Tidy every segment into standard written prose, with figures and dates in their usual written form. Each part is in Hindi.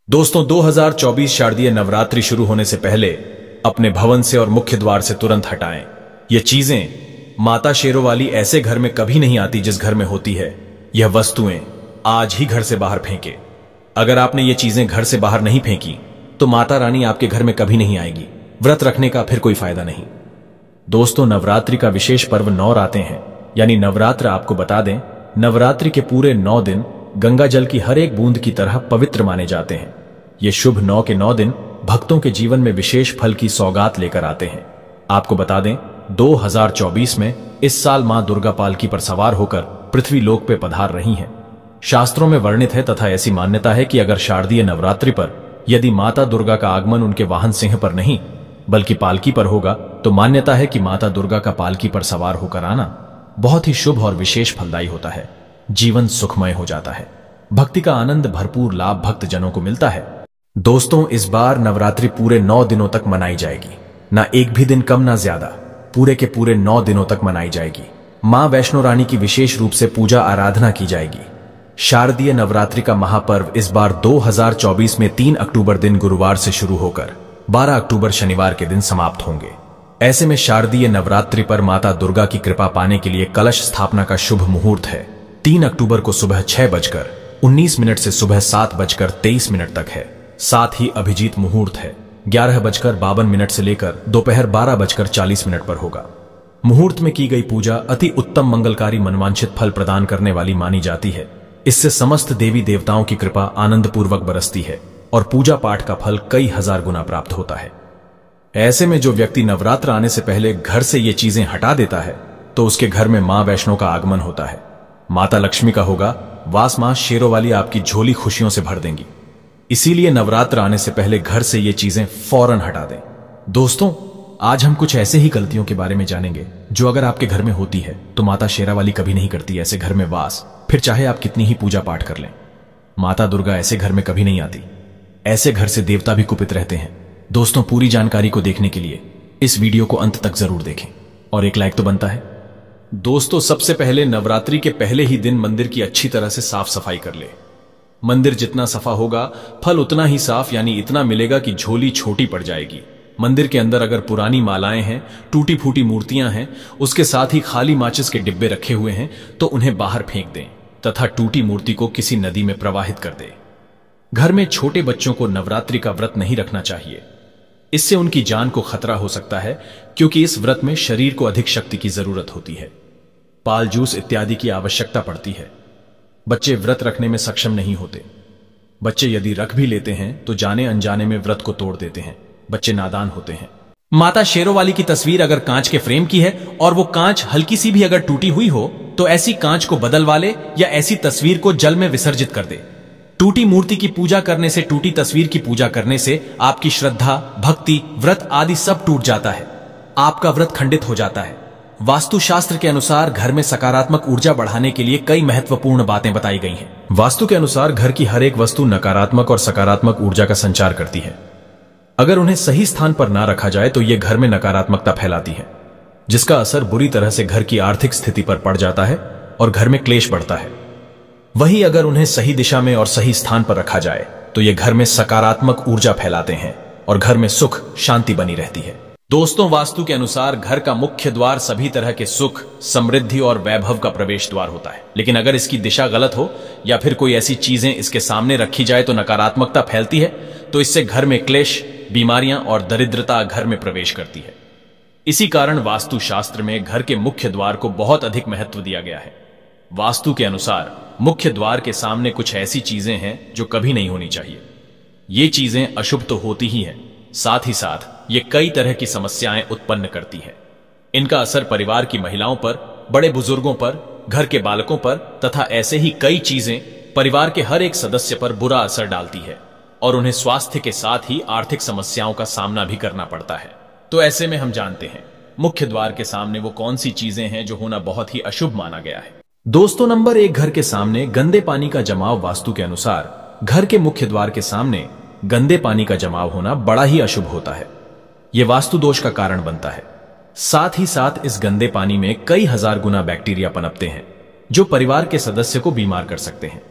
दोस्तों 2024 शारदीय नवरात्रि शुरू होने से पहले अपने भवन से और मुख्य द्वार से तुरंत हटाएं। ये चीजें माता शेरों वाली ऐसे घर में कभी नहीं आती जिस घर में होती है। यह वस्तुएं आज ही घर से बाहर फेंके। अगर आपने ये चीजें घर से बाहर नहीं फेंकी तो माता रानी आपके घर में कभी नहीं आएगी। व्रत रखने का फिर कोई फायदा नहीं। दोस्तों नवरात्रि का विशेष पर्व नवरातें हैं, यानी नवरात्र। आपको बता दें, नवरात्रि के पूरे 9 दिन गंगा जल की हर एक बूंद की तरह पवित्र माने जाते हैं। ये शुभ 9 के 9 दिन भक्तों के जीवन में विशेष फल की सौगात लेकर आते हैं। आपको बता दें 2024 में इस साल मां दुर्गा पालकी पर सवार होकर पृथ्वी लोक पे पधार रही हैं। शास्त्रों में वर्णित है तथा ऐसी मान्यता है कि अगर शारदीय नवरात्रि पर यदि माता दुर्गा का आगमन उनके वाहन सिंह पर नहीं बल्कि पालकी पर होगा तो मान्यता है कि माता दुर्गा का पालकी पर सवार होकर आना बहुत ही शुभ और विशेष फलदायी होता है। जीवन सुखमय हो जाता है। भक्ति का आनंद भरपूर लाभ भक्त जनों को मिलता है। दोस्तों इस बार नवरात्रि पूरे 9 दिनों तक मनाई जाएगी, ना एक भी दिन कम ना ज्यादा। पूरे के पूरे 9 दिनों तक मनाई जाएगी। मां वैष्णो रानी की विशेष रूप से पूजा आराधना की जाएगी। शारदीय नवरात्रि का महापर्व इस बार 2024 में 3 अक्टूबर दिन गुरुवार से शुरू होकर 12 अक्टूबर शनिवार के दिन समाप्त होंगे। ऐसे में शारदीय नवरात्रि पर माता दुर्गा की कृपा पाने के लिए कलश स्थापना का शुभ मुहूर्त है। 3 अक्टूबर को सुबह 6:19 से सुबह 7:23 तक है। साथ ही अभिजीत मुहूर्त है 11:52 से लेकर दोपहर 12:40 पर होगा। मुहूर्त में की गई पूजा अति उत्तम मंगलकारी मनवांछित फल प्रदान करने वाली मानी जाती है। इससे समस्त देवी देवताओं की कृपा आनंद पूर्वक बरसती है और पूजा पाठ का फल कई हजार गुना प्राप्त होता है। ऐसे में जो व्यक्ति नवरात्र आने से पहले घर से ये चीजें हटा देता है तो उसके घर में मां वैष्णो का आगमन होता है। माता लक्ष्मी का होगा वास। मां शेरों वाली आपकी झोली खुशियों से भर देंगी। इसीलिए नवरात्र आने से पहले घर से ये चीजें फौरन हटा दें। दोस्तों आज हम कुछ ऐसे ही गलतियों के बारे में जानेंगे जो अगर आपके घर में होती है तो माता शेरा वाली कभी नहीं करती ऐसे घर में वास। फिर चाहे आप कितनी ही पूजा पाठ कर लें, माता दुर्गा ऐसे घर में कभी नहीं आती। ऐसे घर से देवता भी कुपित रहते हैं। दोस्तों पूरी जानकारी को देखने के लिए इस वीडियो को अंत तक जरूर देखें और एक लाइक तो बनता है। दोस्तों सबसे पहले नवरात्रि के पहले ही दिन मंदिर की अच्छी तरह से साफ सफाई कर ले। मंदिर जितना सफा होगा फल उतना ही साफ, यानी इतना मिलेगा कि झोली छोटी पड़ जाएगी। मंदिर के अंदर अगर पुरानी मालाएं हैं, टूटी फूटी मूर्तियां हैं, उसके साथ ही खाली माचिस के डिब्बे रखे हुए हैं तो उन्हें बाहर फेंक दें तथा टूटी मूर्ति को किसी नदी में प्रवाहित कर दें। घर में छोटे बच्चों को नवरात्रि का व्रत नहीं रखना चाहिए। इससे उनकी जान को खतरा हो सकता है क्योंकि इस व्रत में शरीर को अधिक शक्ति की जरूरत होती है। पाल जूस इत्यादि की आवश्यकता पड़ती है। बच्चे व्रत रखने में सक्षम नहीं होते। बच्चे यदि रख भी लेते हैं तो जाने अनजाने में व्रत को तोड़ देते हैं। बच्चे नादान होते हैं। माता शेरों वाली की तस्वीर अगर कांच के फ्रेम की है और वो कांच हल्की सी भी अगर टूटी हुई हो तो ऐसी कांच को बदलवा ले या ऐसी तस्वीर को जल में विसर्जित कर दे। टूटी मूर्ति की पूजा करने से, टूटी तस्वीर की पूजा करने से आपकी श्रद्धा, भक्ति, व्रत आदि सब टूट जाता है। आपका व्रत खंडित हो जाता है। वास्तुशास्त्र के अनुसार घर में सकारात्मक ऊर्जा बढ़ाने के लिए कई महत्वपूर्ण बातें बताई गई हैं। वास्तु के अनुसार घर की हर एक वस्तु नकारात्मक और सकारात्मक ऊर्जा का संचार करती है। अगर उन्हें सही स्थान पर ना रखा जाए तो ये घर में नकारात्मकता फैलाती है, जिसका असर बुरी तरह से घर की आर्थिक स्थिति पर पड़ जाता है और घर में क्लेश बढ़ता है। वहीं अगर उन्हें सही दिशा में और सही स्थान पर रखा जाए तो ये घर में सकारात्मक ऊर्जा फैलाते हैं और घर में सुख शांति बनी रहती है। दोस्तों वास्तु के अनुसार घर का मुख्य द्वार सभी तरह के सुख, समृद्धि और वैभव का प्रवेश द्वार होता है। लेकिन अगर इसकी दिशा गलत हो या फिर कोई ऐसी चीजें इसके सामने रखी जाए तो नकारात्मकता फैलती है, तो इससे घर में क्लेश, बीमारियां और दरिद्रता घर में प्रवेश करती है। इसी कारण वास्तु शास्त्र में घर के मुख्य द्वार को बहुत अधिक महत्व दिया गया है। वास्तु के अनुसार मुख्य द्वार के सामने कुछ ऐसी चीजें हैं जो कभी नहीं होनी चाहिए। ये चीजें अशुभ तो होती ही हैं, साथ ही साथ ये कई तरह की समस्याएं उत्पन्न करती हैं। इनका असर परिवार की महिलाओं पर, बड़े बुजुर्गों पर, घर के बालकों पर तथा ऐसे ही कई चीजें परिवार के हर एक सदस्य पर बुरा असर डालती है और उन्हें स्वास्थ्य के साथ ही आर्थिक समस्याओं का सामना भी करना पड़ता है। तो ऐसे में हम जानते हैं मुख्य द्वार के सामने वो कौन सी चीजें हैं जो होना बहुत ही अशुभ माना गया है। दोस्तों नंबर 1, घर के सामने गंदे पानी का जमाव। वास्तु के अनुसार घर के मुख्य द्वार के सामने गंदे पानी का जमाव होना बड़ा ही अशुभ होता है। यह वास्तु दोष का कारण बनता है। साथ ही साथ इस गंदे पानी में कई हजार गुना बैक्टीरिया पनपते हैं जो परिवार के सदस्य को बीमार कर सकते हैं।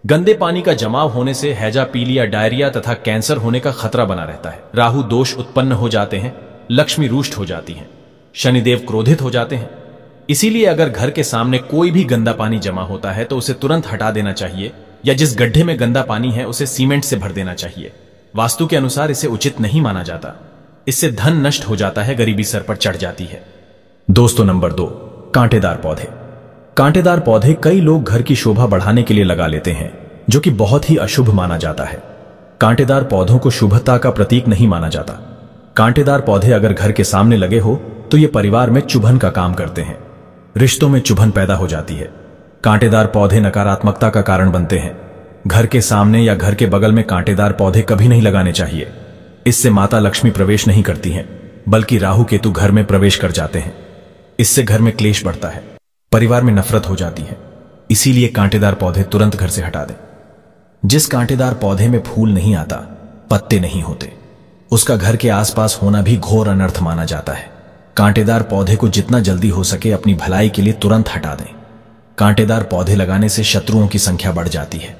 गंदे पानी का जमाव होने से हैजा, पीलिया, डायरिया तथा कैंसर होने का खतरा बना रहता है। राहु दोष उत्पन्न हो जाते हैं, लक्ष्मी रुष्ट हो जाती है, शनिदेव क्रोधित हो जाते हैं। इसीलिए अगर घर के सामने कोई भी गंदा पानी जमा होता है तो उसे तुरंत हटा देना चाहिए, या जिस गड्ढे में गंदा पानी है उसे सीमेंट से भर देना चाहिए। वास्तु के अनुसार इसे उचित नहीं माना जाता। इससे धन नष्ट हो जाता है, गरीबी सर पर चढ़ जाती है। दोस्तों, नंबर 2, कांटेदार पौधे। कांटेदार पौधे कई लोग घर की शोभा बढ़ाने के लिए लगा लेते हैं, जो कि बहुत ही अशुभ माना जाता है। कांटेदार पौधों को शुभता का प्रतीक नहीं माना जाता। कांटेदार पौधे अगर घर के सामने लगे हो तो ये परिवार में चुभन का काम करते हैं, रिश्तों में चुभन पैदा हो जाती है। कांटेदार पौधे नकारात्मकता का कारण बनते हैं। घर के सामने या घर के बगल में कांटेदार पौधे कभी नहीं लगाने चाहिए। इससे माता लक्ष्मी प्रवेश नहीं करती हैं, बल्कि राहु केतु घर में प्रवेश कर जाते हैं। इससे घर में क्लेश बढ़ता है, परिवार में नफरत हो जाती है। इसीलिए कांटेदार पौधे तुरंत घर से हटा दें। जिस कांटेदार पौधे में फूल नहीं आता, पत्ते नहीं होते, उसका घर के आसपास होना भी घोर अनर्थ माना जाता है। कांटेदार पौधे को जितना जल्दी हो सके अपनी भलाई के लिए तुरंत हटा दें। कांटेदार पौधे लगाने से शत्रुओं की संख्या बढ़ जाती है।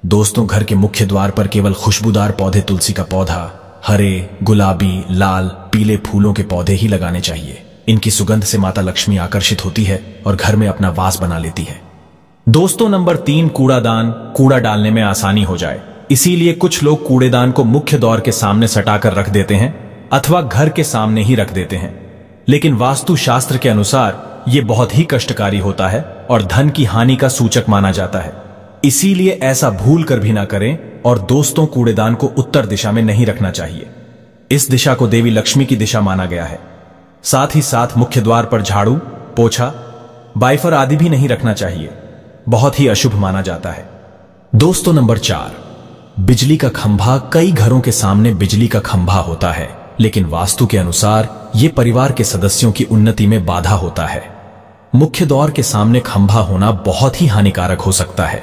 दोस्तों, घर के मुख्य द्वार पर केवल खुशबूदार पौधे, तुलसी का पौधा, हरे, गुलाबी, लाल, पीले फूलों के पौधे ही लगाने चाहिए। इनकी सुगंध से माता लक्ष्मी आकर्षित होती है और घर में अपना वास बना लेती है। दोस्तों, नंबर 3, कूड़ादान। कूड़ा डालने में आसानी हो जाए, इसीलिए कुछ लोग कूड़ेदान को मुख्य द्वार के सामने सटाकर रख देते हैं अथवा घर के सामने ही रख देते हैं। लेकिन वास्तु शास्त्र के अनुसार यह बहुत ही कष्टकारी होता है और धन की हानि का सूचक माना जाता है। इसीलिए ऐसा भूल कर भी ना करें। और दोस्तों, कूड़ेदान को उत्तर दिशा में नहीं रखना चाहिए। इस दिशा को देवी लक्ष्मी की दिशा माना गया है। साथ ही साथ मुख्य द्वार पर झाड़ू, पोछा, बाइफर आदि भी नहीं रखना चाहिए, बहुत ही अशुभ माना जाता है। दोस्तों, नंबर 4, बिजली का खंभा। कई घरों के सामने बिजली का खंभा होता है, लेकिन वास्तु के अनुसार यह परिवार के सदस्यों की उन्नति में बाधा होता है। मुख्य द्वार के सामने खंभा होना बहुत ही हानिकारक हो सकता है।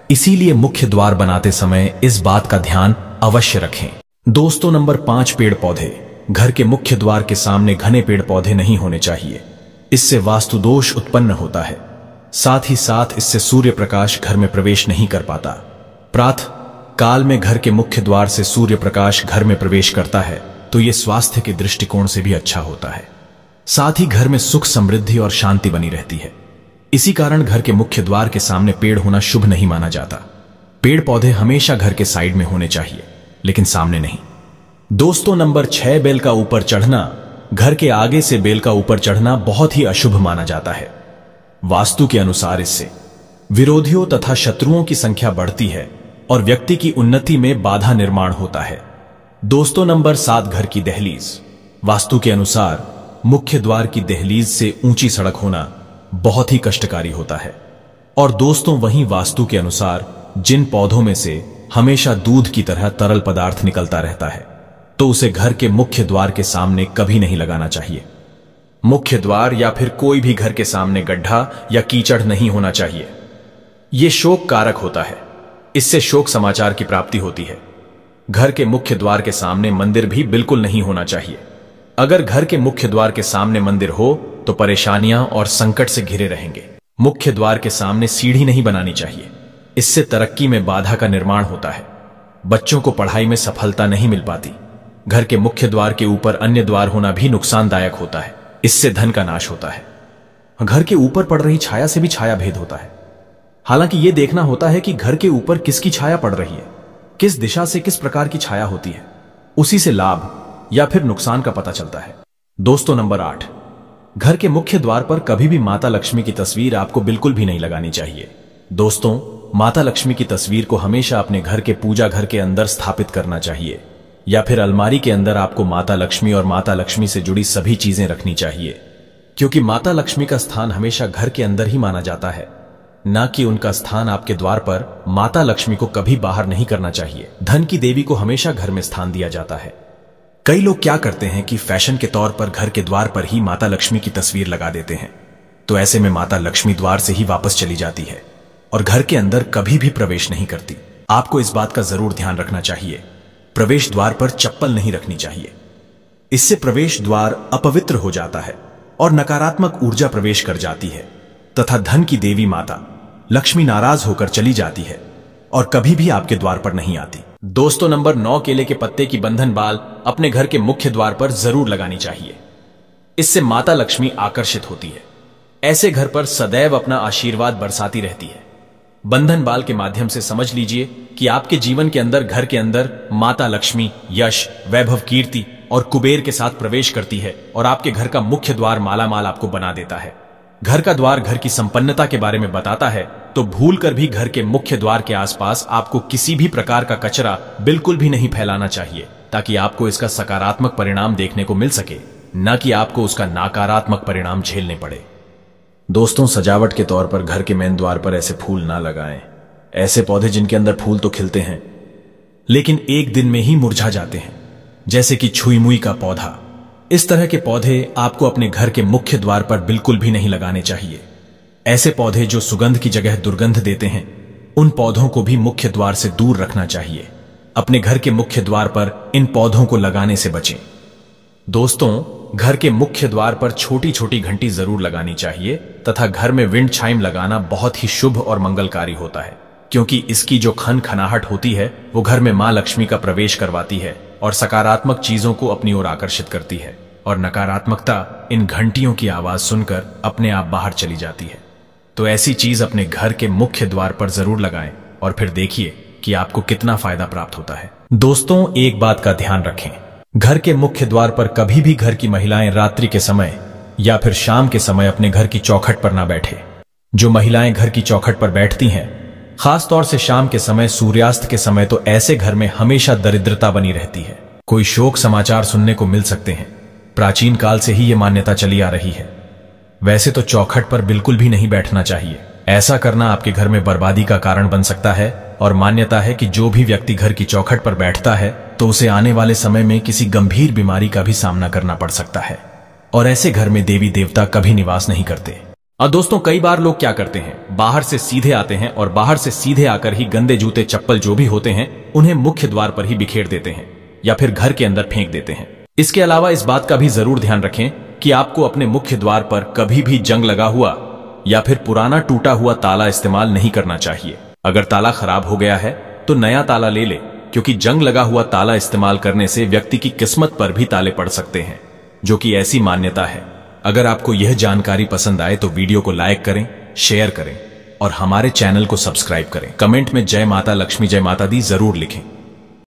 इसीलिए मुख्य द्वार बनाते समय इस बात का ध्यान अवश्य रखें। दोस्तों, नंबर 5, पेड़ पौधे। घर के मुख्य द्वार के सामने घने पेड़ पौधे नहीं होने चाहिए। इससे वास्तु दोष उत्पन्न होता है। साथ ही साथ इससे सूर्य प्रकाश घर में प्रवेश नहीं कर पाता। प्रातः काल में घर के मुख्य द्वार से सूर्य प्रकाश घर में प्रवेश करता है तो यह स्वास्थ्य के दृष्टिकोण से भी अच्छा होता है। साथ ही घर में सुख, समृद्धि और शांति बनी रहती है। इसी कारण घर के मुख्य द्वार के सामने पेड़ होना शुभ नहीं माना जाता। पेड़ पौधे हमेशा घर के साइड में होने चाहिए, लेकिन सामने नहीं। दोस्तों, नंबर 6, बेल का ऊपर चढ़ना। घर के आगे से बेल का ऊपर चढ़ना बहुत ही अशुभ माना जाता है। वास्तु के अनुसार इससे विरोधियों तथा शत्रुओं की संख्या बढ़ती है और व्यक्ति की उन्नति में बाधा निर्माण होता है। दोस्तों, नंबर 7, घर की दहलीज। वास्तु के अनुसार मुख्य द्वार की दहलीज से ऊंची सड़क होना बहुत ही कष्टकारी होता है। और दोस्तों, वहीं वास्तु के अनुसार जिन पौधों में से हमेशा दूध की तरह तरल पदार्थ निकलता रहता है, तो उसे घर के मुख्य द्वार के सामने कभी नहीं लगाना चाहिए। मुख्य द्वार या फिर कोई भी घर के सामने गड्ढा या कीचड़ नहीं होना चाहिए। यह शोक कारक होता है, इससे शोक समाचार की प्राप्ति होती है। घर के मुख्य द्वार के सामने मंदिर भी बिल्कुल नहीं होना चाहिए। अगर घर के मुख्य द्वार के सामने मंदिर हो तो परेशानियां और संकट से घिरे रहेंगे। मुख्य द्वार के सामने सीढ़ी नहीं बनानी चाहिए, इससे तरक्की में बाधा का निर्माण होता है। बच्चों को पढ़ाई में सफलता नहीं मिल पाती। घर के मुख्य द्वार के ऊपर अन्य द्वार होना भी नुकसानदायक होता है, इससे धन का नाश होता है। घर के ऊपर पड़ रही छाया से भी छाया भेद होता है। हालांकि यह देखना होता है कि घर के ऊपर किसकी छाया पड़ रही है, किस दिशा से किस प्रकार की छाया होती है, उसी से लाभ या फिर नुकसान का पता चलता है। दोस्तों, नंबर 8, घर के मुख्य द्वार पर कभी भी माता लक्ष्मी की तस्वीर आपको बिल्कुल भी नहीं लगानी चाहिए। दोस्तों, माता लक्ष्मी की तस्वीर को हमेशा अपने घर के पूजा घर के अंदर स्थापित करना चाहिए, या फिर अलमारी के अंदर आपको माता लक्ष्मी और माता लक्ष्मी से जुड़ी सभी चीजें रखनी चाहिए, क्योंकि माता लक्ष्मी का स्थान हमेशा घर के अंदर ही माना जाता है, ना कि उनका स्थान आपके द्वार पर। माता लक्ष्मी को कभी बाहर नहीं करना चाहिए। धन की देवी को हमेशा घर में स्थान दिया जाता है। कई लोग क्या करते हैं कि फैशन के तौर पर घर के द्वार पर ही माता लक्ष्मी की तस्वीर लगा देते हैं, तो ऐसे में माता लक्ष्मी द्वार से ही वापस चली जाती है और घर के अंदर कभी भी प्रवेश नहीं करती। आपको इस बात का जरूर ध्यान रखना चाहिए, प्रवेश द्वार पर चप्पल नहीं रखनी चाहिए। इससे प्रवेश द्वार अपवित्र हो जाता है और नकारात्मक ऊर्जा प्रवेश कर जाती है तथा धन की देवी माता लक्ष्मी नाराज होकर चली जाती है। और कभी भी आपके द्वार पर नहीं आती। दोस्तों, नंबर 9, केले के पत्ते की बंधन बाल अपने घर के मुख्य द्वार पर जरूर लगानी चाहिए। इससे माता लक्ष्मी आकर्षित होती है। ऐसे घर पर सदैव अपना आशीर्वाद बरसाती रहती है। बंधन बाल के माध्यम से समझ लीजिए कि आपके जीवन के अंदर, घर के अंदर माता लक्ष्मी यश, वैभव, कीर्ति और कुबेर के साथ प्रवेश करती है और आपके घर का मुख्य द्वार मालामाल आपको बना देता है। घर का द्वार घर की संपन्नता के बारे में बताता है, तो भूलकर भी घर के मुख्य द्वार के आसपास आपको किसी भी प्रकार का कचरा बिल्कुल भी नहीं फैलाना चाहिए, ताकि आपको इसका सकारात्मक परिणाम देखने को मिल सके, न कि आपको उसका नकारात्मक परिणाम झेलने पड़े। दोस्तों, सजावट के तौर पर घर के मेन द्वार पर ऐसे फूल ना लगाएं। ऐसे पौधे जिनके अंदर फूल तो खिलते हैं लेकिन एक दिन में ही मुरझा जाते हैं, जैसे कि छुई मुई का पौधा। इस तरह के पौधे आपको अपने घर के मुख्य द्वार पर बिल्कुल भी नहीं लगाने चाहिए। ऐसे पौधे जो सुगंध की जगह दुर्गंध देते हैं, उन पौधों को भी मुख्य द्वार से दूर रखना चाहिए। अपने घर के मुख्य द्वार पर इन पौधों को लगाने से बचें। दोस्तों, घर के मुख्य द्वार पर छोटी छोटी घंटी जरूर लगानी चाहिए तथा घर में विंड चाइम लगाना बहुत ही शुभ और मंगलकारी होता है, क्योंकि इसकी जो खनखनाहट होती है वो घर में मां लक्ष्मी का प्रवेश करवाती है और सकारात्मक चीजों को अपनी ओर आकर्षित करती है, और नकारात्मकता इन घंटियों की आवाज सुनकर अपने आप बाहर चली जाती है। तो ऐसी चीज अपने घर के मुख्य द्वार पर जरूर लगाएं और फिर देखिए कि आपको कितना फायदा प्राप्त होता है। दोस्तों, एक बात का ध्यान रखें, घर के मुख्य द्वार पर कभी भी घर की महिलाएं रात्रि के समय या फिर शाम के समय अपने घर की चौखट पर ना बैठे। जो महिलाएं घर की चौखट पर बैठती हैं, खासतौर से शाम के समय, सूर्यास्त के समय, तो ऐसे घर में हमेशा दरिद्रता बनी रहती है। कोई शोक समाचार सुनने को मिल सकते हैं। प्राचीन काल से ही ये मान्यता चली आ रही है। वैसे तो चौखट पर बिल्कुल भी नहीं बैठना चाहिए। ऐसा करना आपके घर में बर्बादी का कारण बन सकता है, और मान्यता है कि जो भी व्यक्ति घर की चौखट पर बैठता है तो उसे आने वाले समय में किसी गंभीर बीमारी का भी सामना करना पड़ सकता है, और ऐसे घर में देवी देवता कभी निवास नहीं करते। और दोस्तों, कई बार लोग क्या करते हैं, बाहर से सीधे आते हैं और बाहर से सीधे आकर ही गंदे जूते चप्पल जो भी होते हैं उन्हें मुख्य द्वार पर ही बिखेर देते हैं या फिर घर के अंदर फेंक देते हैं। इसके अलावा इस बात का भी जरूर ध्यान रखें कि आपको अपने मुख्य द्वार पर कभी भी जंग लगा हुआ या फिर पुराना टूटा हुआ ताला इस्तेमाल नहीं करना चाहिए। अगर ताला खराब हो गया है तो नया ताला ले ले, क्योंकि जंग लगा हुआ ताला इस्तेमाल करने से व्यक्ति की किस्मत पर भी ताले पड़ सकते हैं, जो कि ऐसी मान्यता है। अगर आपको यह जानकारी पसंद आए तो वीडियो को लाइक करें, शेयर करें और हमारे चैनल को सब्सक्राइब करें। कमेंट में जय माता लक्ष्मी, जय माता दी जरूर लिखें।